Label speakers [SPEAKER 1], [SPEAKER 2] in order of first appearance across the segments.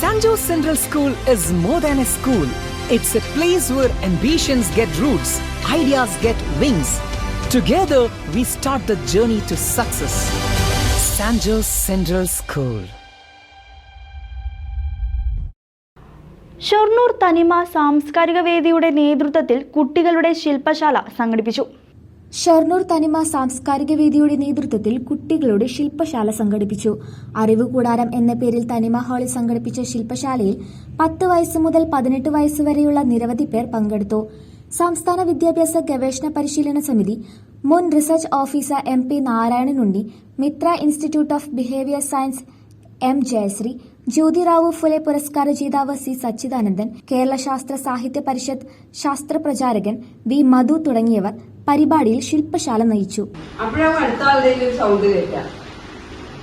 [SPEAKER 1] St. Jose Central School is more than a school. It's a place where ambitions get roots, ideas get wings. Together, we start the journey to success. St. Jose Central School.
[SPEAKER 2] Shoranur തനിമ സാംസ്കാരിക വേദിയുടെ നേതൃത്വത്തിൽ കുട്ടികളുടെ ശില്പശാല സംഘടിപ്പിച്ചു.
[SPEAKER 3] ഷൊർണൂർ തനിമ സാംസ്കാരിക വേദിയുടെ നേതൃത്വത്തിൽ കുട്ടികളുടെ ശില്പശാല സംഘടിപ്പിച്ചു. അറിവ് കൂടാരം എന്ന പേരിൽ തനിമ ഹാളിൽ സംഘടിപ്പിച്ച ശില്പശാലയിൽ 10 വയസ്സ് മുതൽ 18 വയസ്സ് വരെയുള്ള നിരവധി പേർ പങ്കെടുത്തു. സംസ്ഥാന വിദ്യാഭ്യാസ ഗവേഷണ പരിശീലന സമിതി മുൻ റിസർച്ച് ഓഫീസർ MP നാരായണനുണ്ണി, Mithra institute of behaviour science M Jayasree, Jyotirao Phule പുരസ്കാര ജേതാവ് C സച്ചിദാനന്ദൻ, കേരള ശാസ്ത്ര സാഹിത്യ പരിഷത്ത് ശാസ്ത്ര പ്രചാരകൻ V മധു തുടങ്ങിയവർ പരിപാടിയിൽ ശില്പശാല നയിച്ചു.
[SPEAKER 4] അപ്പോഴാണ് അടുത്ത ആളുടെ സൗണ്ട് കേൾക്കാം.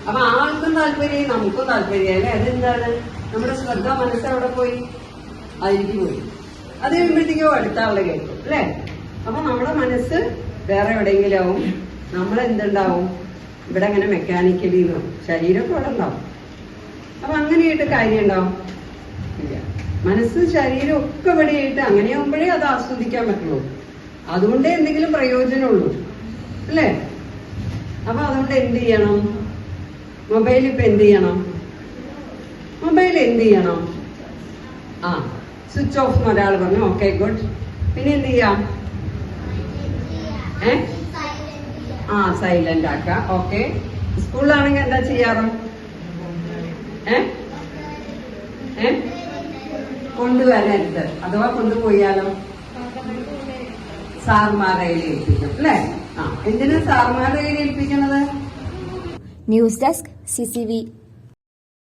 [SPEAKER 4] അപ്പൊ ആൾക്കും താല്പര്യം നമുക്കും താല്പര്യം അല്ലേ? അതെന്താണ്? നമ്മുടെ ശ്രദ്ധ മനസ്സെവിടെ പോയി? അതിലേക്ക് പോയി. അത് കഴിയുമ്പോഴത്തേക്കും അടുത്ത ആളുടെ കേൾക്കും അല്ലേ? അപ്പൊ നമ്മുടെ മനസ്സ് വേറെ എവിടെയെങ്കിലും ആവും. നമ്മളെന്തുണ്ടാവും? ഇവിടെ അങ്ങനെ മെക്കാനിക്കലി ശരീരമൊക്കെ ഇവിടെ ഉണ്ടാവും. അപ്പൊ അങ്ങനെയായിട്ട് കാര്യം ഉണ്ടാവും ഇല്ല. മനസ്സ് ശരീരം ഒക്കെ ഇവിടെയായിട്ട് അങ്ങനെയാകുമ്പോഴേ അത് ആസ്വദിക്കാൻ പറ്റുള്ളൂ. അതുകൊണ്ടേ എന്തെങ്കിലും പ്രയോജനമുള്ളൂ അല്ലേ? അപ്പൊ അതുകൊണ്ട് എന്ത് ചെയ്യണം? മൊബൈൽ ഇപ്പൊ എന്ത് ചെയ്യണം? മൊബൈൽ എന്ത് ചെയ്യണം? സ്വിച്ച് ഓഫ് എന്ന് ഒരാൾ പറഞ്ഞു. Okay, good. പിന്നെ എന്ത് ചെയ്യാം? സൈലന്റ് ആക്കാം. ഓക്കെ. സ്കൂളിലാണെങ്കിൽ എന്താ ചെയ്യാറ്? കൊണ്ടുവരരുത്. അഥവാ കൊണ്ടുപോയാലോ സാർമാരെ ഏൽപ്പിക്കും അല്ലേ? എന്തിനാ സാർമാരെ ഏൽപ്പിക്കുന്നത്?
[SPEAKER 3] News desk CCV.